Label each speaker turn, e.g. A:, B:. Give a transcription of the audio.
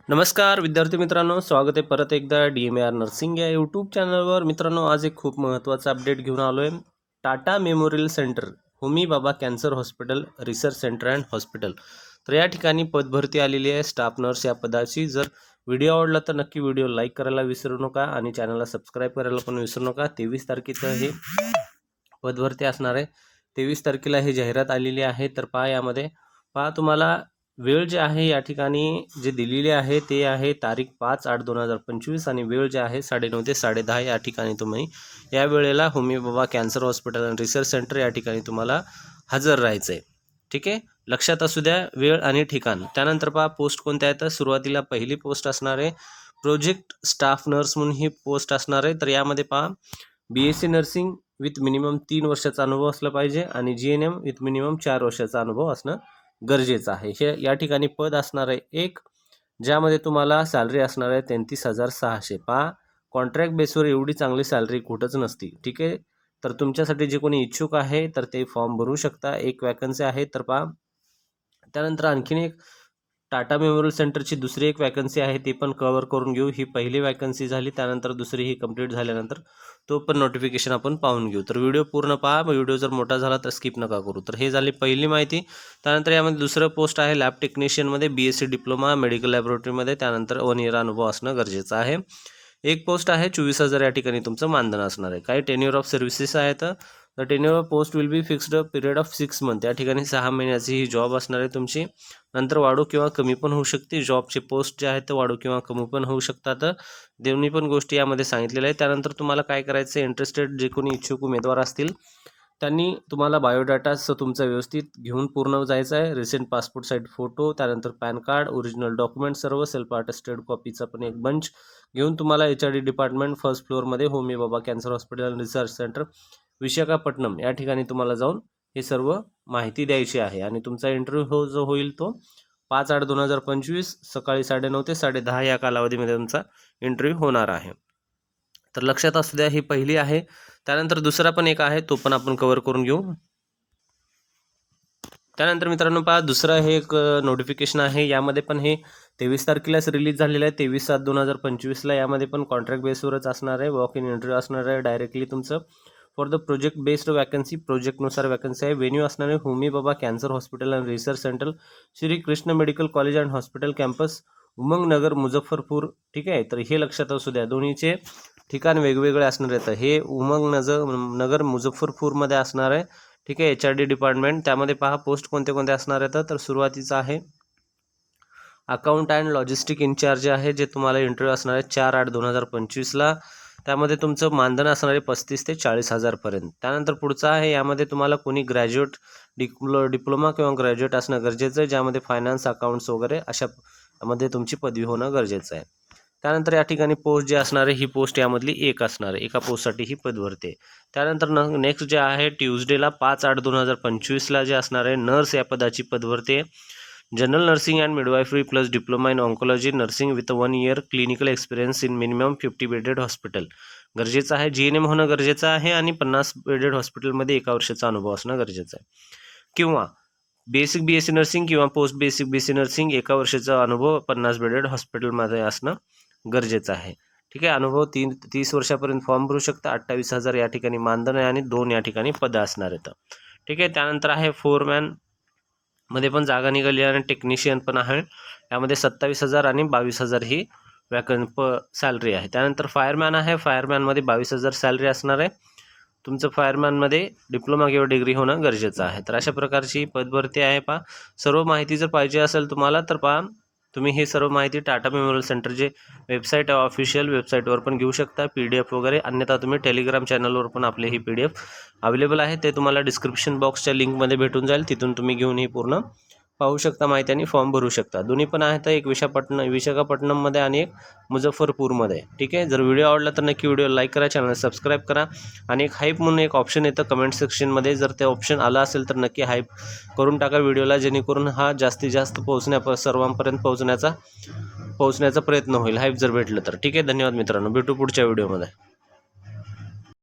A: नमस्कार विद्यार्थी मित्रांनो, स्वागत आहे परत एकदा DMAR नर्सिंग या यूट्यूब चॅनलवर. मित्रांनो, आज एक खूप महत्त्वाचा अपडेट घेऊन आलो आहे. Tata memorial centre, Homi Bhabha cancer hospital, research centre and hospital. तर या ठिकाणी पदभरती आलेली आहे स्टाफ नर्स या पदाची. जर व्हिडिओ आवडला तर नक्की व्हिडिओ लाईक करायला विसरू नका आणि चॅनलला सबस्क्राईब करायला पण विसरू नका. 23 तारखेचं हे पदभरती असणार आहे. 23 तारखेला ही जाहिरात आलेली आहे. तर यामध्ये तुम्हाला वेळ जे आहे या ठिकाणी जे दिलेली आहे ते आहे तारीख 5/8/2025 आणि वेळ जे आहे 9:30 ते 10:30 या ठिकाणी तुम्ही या वेळेला होमी बाबा कॅन्सर हॉस्पिटल आणि रिसर्च सेंटर या ठिकाणी तुम्हाला हजर राहायचं आहे. ठीक आहे, लक्षात असू द्या वेळ आणि ठिकाण. त्यानंतर पोस्ट कोणत्या आहेत तर सुरुवातीला पहिली पोस्ट असणार आहे प्रोजेक्ट स्टाफ नर्स म्हणून ही पोस्ट असणार आहे. तर यामध्ये BSc नर्सिंग विथ मिनिमम 3 वर्षाचा अनुभव असला पाहिजे आणि GNM विथ मिनिमम 4 वर्षाचा अनुभव असणं गरजेचं आहे. हे या ठिकाणी पद असणार आहे एक, ज्यामध्ये तुम्हाला सॅलरी असणार आहे 33,600. कॉन्ट्रॅक्ट बेसवर एवढी चांगली सॅलरी कुठंच नसती. ठीक आहे, तर तुमच्यासाठी जे कोणी इच्छुक आहे तर ते फॉर्म भरू शकता. एक वॅकन्सी आहे. तर त्यानंतर आणखीन एक टाटा मेमोरियल सेंटरची दुसरी एक वॅकन्सी आहे, ती पण कव्हर करून घेऊ. ही पहिली वॅकन्सी झाली, त्यानंतर दुसरी ही कंप्लीट झाल्यानंतर तो पण नोटिफिकेशन आपण पाहून घेऊ. तर व्हिडिओ पूर्ण पहा. व्हिडिओ जर मोठा झाला तर स्किप नका करू. तर हे झाली पहिली माहिती. त्यानंतर यामध्ये दुसरं पोस्ट आहे लॅब टेक्निशियनमध्ये BSc डिप्लोमा मेडिकल लॅबोरेटरीमध्ये, त्यानंतर 1 इयर अनुभव असणं गरजेचं आहे. एक पोस्ट आहे 24,000 या ठिकाणी तुमचं मानधन असणार आहे. काही टेन्युअर ऑफ सर्व्हिसेस आहेत. The tenure of post will be fixed period of 6 month. या ठिकाणी 6 महिन्याची ही जॉब असणार आहे तुमची. नंतर वाढू किंवा कमी पण होऊ शकते. जॉबचे पोस्ट जे आहेत ते वाढू किंवा कमी पण होऊ शकतात. दोन्ही पण गोष्टी यामध्ये सांगितलेल्या आहेत. त्यानंतर तुम्हाला काय करायचं आहे, इंटरेस्टेड जे कोणी इच्छुक उमेदवार असतील त्यांनी तुम्हाला बायोडाटाचं तुमचा व्यवस्थित घेऊन पूर्ण जायचं आहे. रिसेंट पासपोर्ट साईज फोटो, त्यानंतर पॅन कार्ड, ओरिजिनल डॉक्युमेंट सर्व सेल्फ अटेस्टेड कॉपीचा पण एक बंच घेऊन तुम्हाला HRD department first फ्लोअरमध्ये Homi Bhabha cancer hospital research centre Visakhapatnam या ठिकाणी तुम्हाला जाऊन हे सर्व माहिती द्यायची आहे. आणि तुमचा इंटरव्ह्यू जो होईल तो 5/8/2025 सकाळी 9:30 ते 10:30 या कालावधीमध्ये तुमचा इंटरव्ह्यू होणार आहे. तर लक्षात असू द्या, ही पहिली आहे. त्यानंतर दुसरा पण एक आहे, तो पण आपण कव्हर करून घेऊ. त्यानंतर मित्रांनो दुसरं हे एक नोटिफिकेशन आहे. यामध्ये पण हे 23 तारखेलाच रिलीज झालेलं आहे, 23/7/2025ला. यामध्ये पण कॉन्ट्रॅक्ट बेसवरच असणार आहे. वॉक इन इंटरव्ह्यू असणार आहे डायरेक्टली तुमचं. For the project based vacancy, प्रोजेक्टनुसार वॅकन्सी आहे. व्हेन्यू असणार आहे Homi Bhabha cancer hospital and research centre, Shri Krishna medical college and hospital campus, Umangnagar, Muzaffarpur. ठीक आहे, तर हे लक्षात असू द्या, दोन्हीचे ठिकाण वेगवेगळे असणार आहेत. हे उमंगनगर मुझफ्फरपूरमध्ये असणार आहे. ठीक आहे, HRD डिपार्टमेंट. त्यामध्ये पोस्ट कोणते कोणते असणार आहेत तर सुरुवातीचं आहे अकाउंट अँड लॉजिस्टिक इन्चार्ज आहे, जे तुम्हाला इंटरव्ह्यू असणार आहे 4/8/2025ला. त्यामध्ये तुमचं मानधन असणार आहे 35,000 ते 40,000 पर्यंत. त्यानंतर पुढचं आहे, यामध्ये तुम्हाला कोणी ग्रॅज्युएट डिप्लोमा किंवा ग्रॅज्युएट असणं गरजेचं आहे, ज्यामध्ये फायनान्स अकाउंट्स वगैरे अशामध्ये तुमची पदवी होणं गरजेचं आहे. त्यानंतर या ठिकाणी पोस्ट जी असणार आहे ही पोस्ट यामधली एक असणार आहे. एका पोस्टसाठी ही पद भरते. त्यानंतर नेक्स्ट जे आहे ट्यूजडेला 5/8/2025ला जे असणार आहे नर्स या पदाची पद भरते. General nursing and midwifery plus diploma in oncology nursing with 1 year clinical experience in minimum 50 bedded hospital गरजेचं आहे. GNM होणं गरजेचं आहे आणि 50 बेडेड हॉस्पिटलमध्ये 1 वर्षाचा अनुभव असणं गरजेचं आहे. किंवा बेसिक BSc नर्सिंग किंवा पोस्ट बेसिक BSc नर्सिंग 1 वर्षाचा अनुभव 50 बेडेड हॉस्पिटलमध्ये असणं गरजेचं आहे. ठीक आहे, अनुभव 30 वर्षापर्यंत फॉर्म भरू शकता. 28,000 या ठिकाणी मानधन आहे आणि 2 या ठिकाणी पदं असणार आहेत. ठीक आहे, त्यानंतर आहे फोरमॅन मध्ये पण जागा निघाली आणि टेक्निशियन पण आहे. यामध्ये 27,000 आणि 22,000 ही सॅलरी आहे. त्यानंतर फायरमॅन आहे. फायरमॅनमध्ये 22,000 सॅलरी असणार आहे. तुमचं फायरमॅनमध्ये डिप्लोमा किंवा डिग्री होणं गरजेचं आहे. तर अशा प्रकारची पदभरती आहे. सर्व माहिती जर पाहिजे असेल तुम्हाला तर तुम्ही ही सर्व माहिती टाटा मेमोरियल सेंटर जे वेबसाईट आहे ऑफिशियल वेबसाईटवर पण घेऊ शकता PDF वगैरे. अन्यथा तुम्ही टेलिग्राम चॅनलवर पण आपले ही PDF अवेलेबल आहे. ते तुम्हाला डिस्क्रिप्शन बॉक्सच्या लिंकमध्ये भेटून जाईल. तिथून तुम्ही घेऊन ही पूर्ण पाहू शकता माहिती आणि फॉर्म भरू शकता. दोन्ही पण आहेत, एक विशाखापट्टणममध्ये आणि एक मुझफ्फरपूरमध्ये. ठीक आहे, जर व्हिडिओ आवडला तर नक्की व्हिडिओ लाईक करा, चॅनल सबस्क्राईब करा. आणि एक हाईप म्हणून एक ऑप्शन येतं कमेंट सेक्शनमध्ये, जर ते ऑप्शन आलं असेल तर नक्की हाईप करून टाका व्हिडिओला, जेणेकरून हा जास्तीत जास्त सर्वांपर्यंत पोहोचण्याचा प्रयत्न होईल हाईप जर भेटलं तर. ठीक आहे, धन्यवाद मित्रांनो, भेटू पुढच्या व्हिडिओमध्ये.